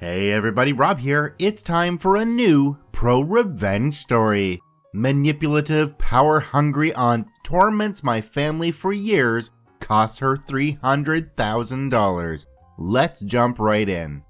Hey everybody, Rob here. It's time for a new pro-revenge story. Manipulative, power-hungry aunt torments my family for years, costs her $300,000. Let's jump right in.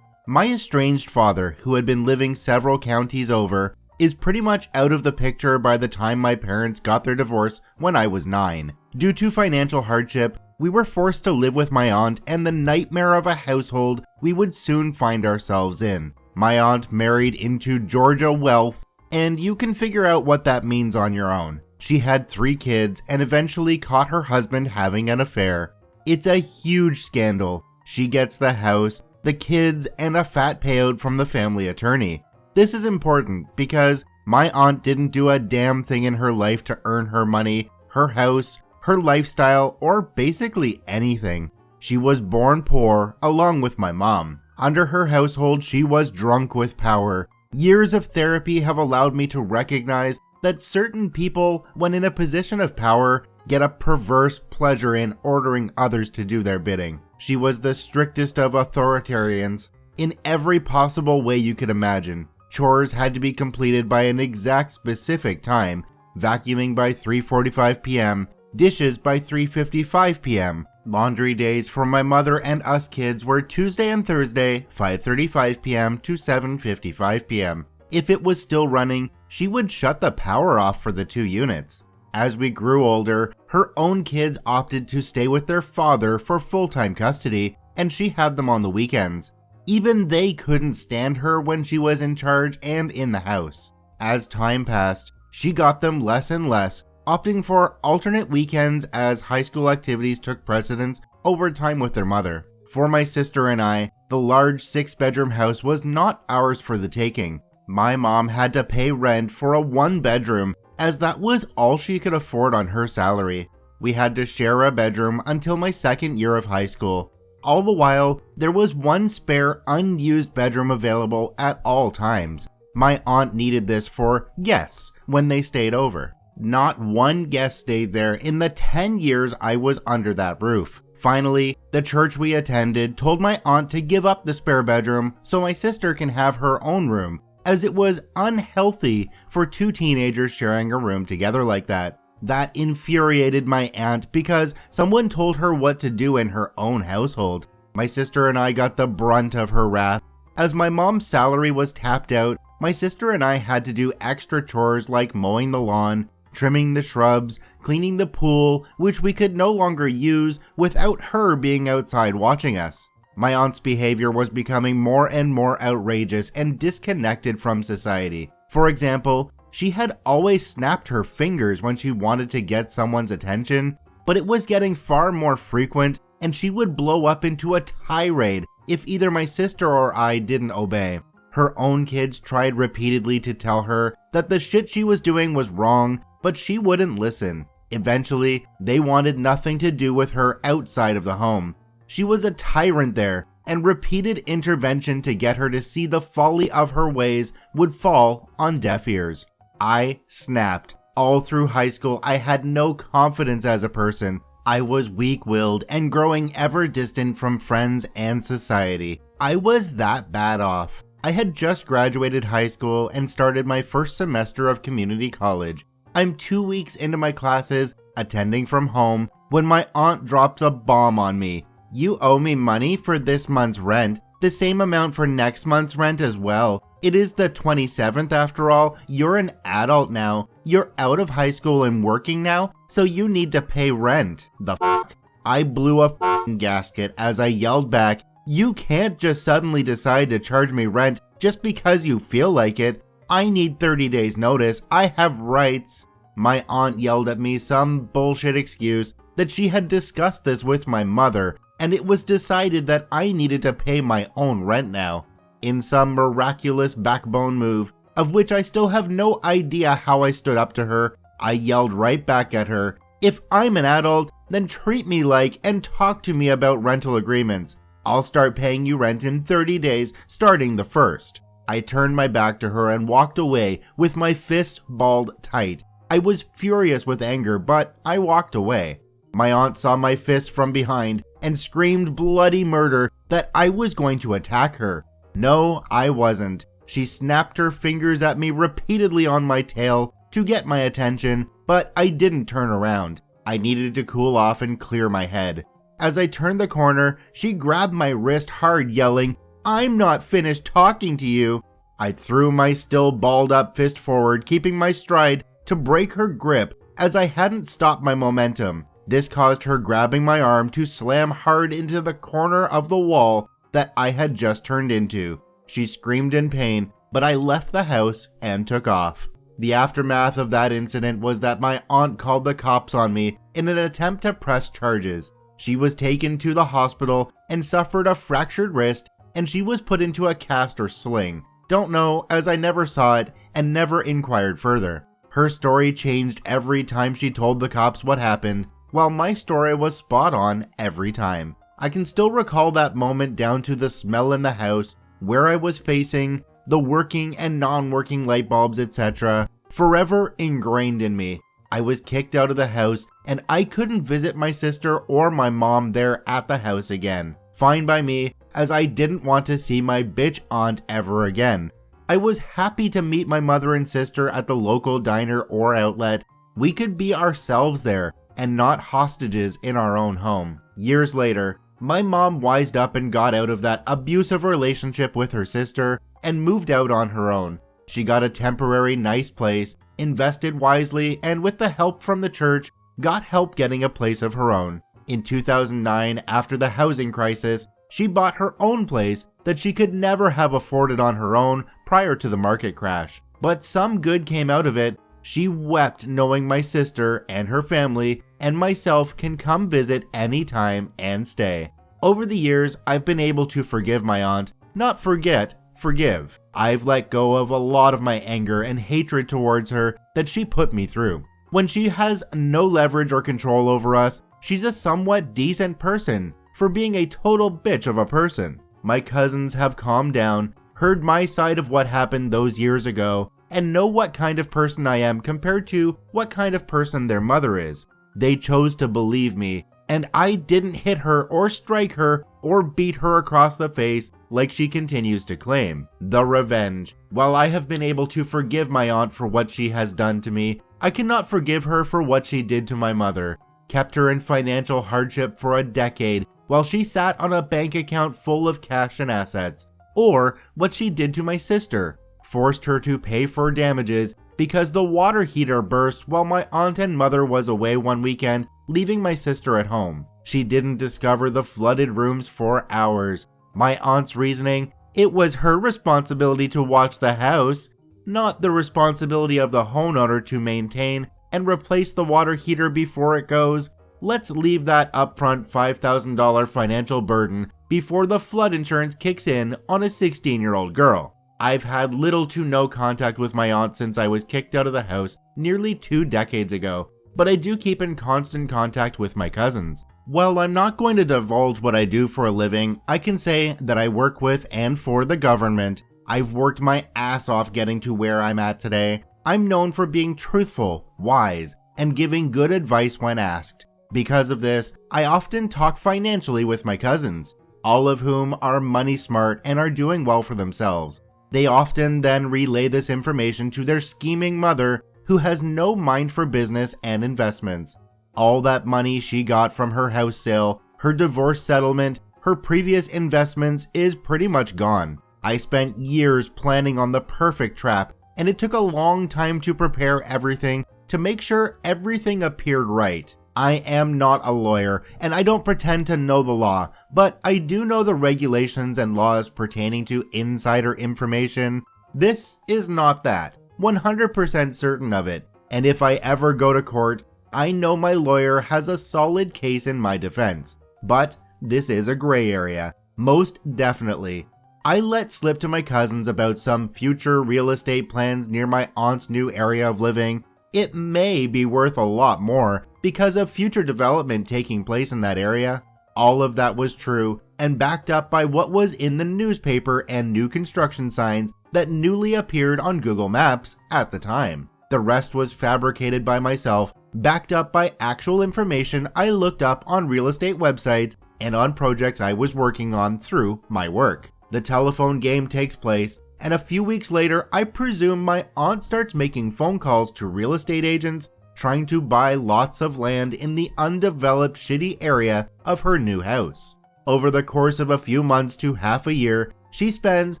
My estranged father, who had been living several counties over, is pretty much out of the picture by the time my parents got their divorce when I was 9. Due to financial hardship, we were forced to live with my aunt and the nightmare of a household we would soon find ourselves in. My aunt married into Georgia wealth, and you can figure out what that means on your own. She had 3 kids and eventually caught her husband having an affair. It's a huge scandal. She gets the house, the kids, and a fat payout from the family attorney. This is important because my aunt didn't do a damn thing in her life to earn her money, her house, her lifestyle, or basically anything. She was born poor, along with my mom. Under her household, she was drunk with power. Years of therapy have allowed me to recognize that certain people, when in a position of power, get a perverse pleasure in ordering others to do their bidding. She was the strictest of authoritarians in every possible way you could imagine. Chores had to be completed by an exact specific time, vacuuming by 3:45 p.m., dishes by 3:55 p.m. Laundry days for my mother and us kids were Tuesday and Thursday, 5:35 p.m. to 7:55 p.m. If it was still running, she would shut the power off for the 2 units. As we grew older, her own kids opted to stay with their father for full-time custody, and she had them on the weekends. Even they couldn't stand her when she was in charge and in the house. As time passed, she got them less and less, opting for alternate weekends as high school activities took precedence over time with their mother. For my sister and I, the large 6-bedroom house was not ours for the taking. My mom had to pay rent for a 1-bedroom, as that was all she could afford on her salary. We had to share a bedroom until my 2nd year of high school. All the while, there was 1 spare unused bedroom available at all times. My aunt needed this for guests when they stayed over. Not 1 guest stayed there in the 10 years I was under that roof. Finally, the church we attended told my aunt to give up the spare bedroom so my sister can have her own room, as it was unhealthy for 2 teenagers sharing a room together like that. That infuriated my aunt because someone told her what to do in her own household. My sister and I got the brunt of her wrath. As my mom's salary was tapped out, my sister and I had to do extra chores like mowing the lawn, trimming the shrubs, cleaning the pool, which we could no longer use without her being outside watching us. My aunt's behavior was becoming more and more outrageous and disconnected from society. For example, she had always snapped her fingers when she wanted to get someone's attention, but it was getting far more frequent, and she would blow up into a tirade if either my sister or I didn't obey. Her own kids tried repeatedly to tell her that the shit she was doing was wrong, but she wouldn't listen. Eventually, they wanted nothing to do with her outside of the home. She was a tyrant there, and repeated intervention to get her to see the folly of her ways would fall on deaf ears. I snapped. All through high school, I had no confidence as a person. I was weak-willed and growing ever distant from friends and society. I was that bad off. I had just graduated high school and started my first semester of community college. I'm 2 weeks into my classes, attending from home, when my aunt drops a bomb on me. "You owe me money for this month's rent, the same amount for next month's rent as well. It is the 27th after all. You're an adult now. You're out of high school and working now, so you need to pay rent." The fuck? I blew a fucking gasket as I yelled back, "You can't just suddenly decide to charge me rent just because you feel like it. I need 30 days notice. I have rights." My aunt yelled at me some bullshit excuse that she had discussed this with my mother, and it was decided that I needed to pay my own rent now. In some miraculous backbone move, of which I still have no idea how I stood up to her, I yelled right back at her, "If I'm an adult, then treat me like and talk to me about rental agreements. I'll start paying you rent in 30 days, starting the 1st. I turned my back to her and walked away with my fist balled tight. I was furious with anger, but I walked away. My aunt saw my fist from behind and screamed bloody murder that I was going to attack her. No, I wasn't. She snapped her fingers at me repeatedly on my tail to get my attention, but I didn't turn around. I needed to cool off and clear my head. As I turned the corner, she grabbed my wrist hard, yelling, "I'm not finished talking to you." I threw my still balled up fist forward, keeping my stride to break her grip as I hadn't stopped my momentum. This caused her grabbing my arm to slam hard into the corner of the wall that I had just turned into. She screamed in pain, but I left the house and took off. The aftermath of that incident was that my aunt called the cops on me in an attempt to press charges. She was taken to the hospital and suffered a fractured wrist, and she was put into a cast or sling. Don't know, as I never saw it and never inquired further. Her story changed every time she told the cops what happened, while my story was spot on every time. I can still recall that moment down to the smell in the house, where I was facing, the working and non-working light bulbs, etc., forever ingrained in me. I was kicked out of the house, and I couldn't visit my sister or my mom there at the house again. Fine by me, as I didn't want to see my bitch aunt ever again. I was happy to meet my mother and sister at the local diner or outlet. We could be ourselves there, and not hostages in our own home. Years later, my mom wised up and got out of that abusive relationship with her sister and moved out on her own. She got a temporary nice place, invested wisely, and with the help from the church, got help getting a place of her own. In 2009, after the housing crisis, she bought her own place that she could never have afforded on her own prior to the market crash. But some good came out of it. She wept knowing my sister and her family and myself can come visit anytime and stay. Over the years, I've been able to forgive my aunt, not forget, forgive. I've let go of a lot of my anger and hatred towards her that she put me through. When she has no leverage or control over us, she's a somewhat decent person for being a total bitch of a person. My cousins have calmed down, heard my side of what happened those years ago, and know what kind of person I am compared to what kind of person their mother is. They chose to believe me, and I didn't hit her or strike her or beat her across the face like she continues to claim. The revenge. While I have been able to forgive my aunt for what she has done to me, I cannot forgive her for what she did to my mother. Kept her in financial hardship for a decade while she sat on a bank account full of cash and assets. Or what she did to my sister. Forced her to pay for damages because the water heater burst while my aunt and mother was away one weekend, leaving my sister at home. She didn't discover the flooded rooms for hours. My aunt's reasoning, it was her responsibility to watch the house, not the responsibility of the homeowner to maintain and replace the water heater before it goes. Let's leave that upfront $5,000 financial burden before the flood insurance kicks in on a 16-year-old girl. I've had little to no contact with my aunt since I was kicked out of the house nearly 2 decades ago, but I do keep in constant contact with my cousins. While I'm not going to divulge what I do for a living, I can say that I work with and for the government. I've worked my ass off getting to where I'm at today. I'm known for being truthful, wise, and giving good advice when asked. Because of this, I often talk financially with my cousins, all of whom are money smart and are doing well for themselves. They often then relay this information to their scheming mother, who has no mind for business and investments. All that money she got from her house sale, her divorce settlement, her previous investments is pretty much gone. I spent years planning on the perfect trap, and it took a long time to prepare everything to make sure everything appeared right. I am not a lawyer, and I don't pretend to know the law, but I do know the regulations and laws pertaining to insider information. This is not that. 100% certain of it. And if I ever go to court, I know my lawyer has a solid case in my defense. But this is a gray area. Most definitely. I let slip to my cousins about some future real estate plans near my aunt's new area of living. It may be worth a lot more because of future development taking place in that area. All of that was true and backed up by what was in the newspaper and new construction signs that newly appeared on Google Maps at the time. The rest was fabricated by myself, backed up by actual information I looked up on real estate websites and on projects I was working on through my work. The telephone game takes place, and a few weeks later, I presume my aunt starts making phone calls to real estate agents trying to buy lots of land in the undeveloped shitty area of her new house. Over the course of a few months to half a year, she spends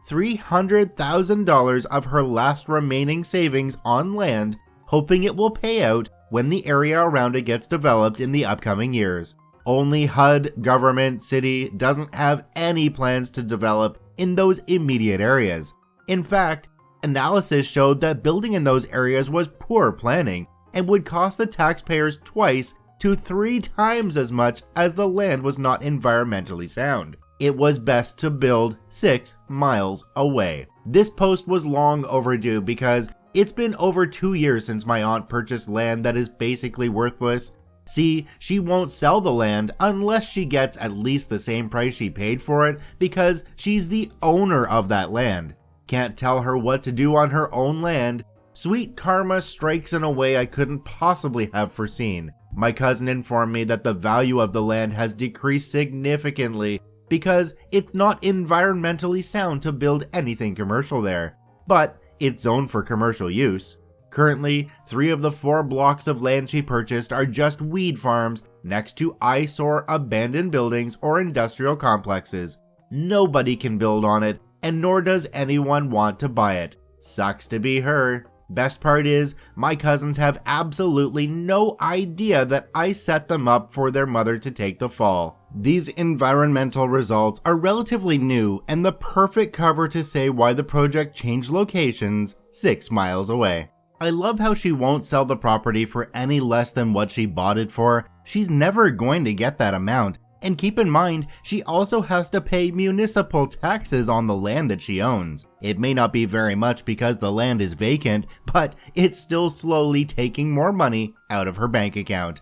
$300,000 of her last remaining savings on land, hoping it will pay out when the area around it gets developed in the upcoming years. Only HUD government city doesn't have any plans to develop in those immediate areas. In fact, analysis showed that building in those areas was poor planning and would cost the taxpayers twice to 3 times as much as the land was not environmentally sound. It was best to build 6 miles away. This post was long overdue because it's been over 2 years since my aunt purchased land that is basically worthless. See, she won't sell the land unless she gets at least the same price she paid for it because she's the owner of that land. Can't tell her what to do on her own land. Sweet karma strikes in a way I couldn't possibly have foreseen. My cousin informed me that the value of the land has decreased significantly because it's not environmentally sound to build anything commercial there, but it's zoned for commercial use. Currently, 3 of the 4 blocks of land she purchased are just weed farms next to eyesore abandoned buildings or industrial complexes. Nobody can build on it, and nor does anyone want to buy it. Sucks to be her. Best part is, my cousins have absolutely no idea that I set them up for their mother to take the fall. These environmental results are relatively new and the perfect cover to say why the project changed locations 6 miles away. I love how she won't sell the property for any less than what she bought it for. She's never going to get that amount. And keep in mind, she also has to pay municipal taxes on the land that she owns. It may not be very much because the land is vacant, but it's still slowly taking more money out of her bank account.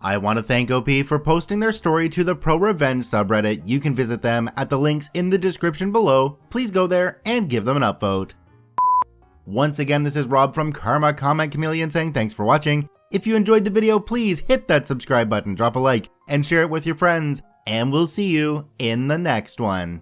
I want to thank OP for posting their story to the Pro Revenge subreddit. You can visit them at the links in the description below. Please go there and give them an upvote. Once again, this is Rob from Karma Comment Chameleon saying thanks for watching. If you enjoyed the video, please hit that subscribe button, drop a like, and share it with your friends, and we'll see you in the next one.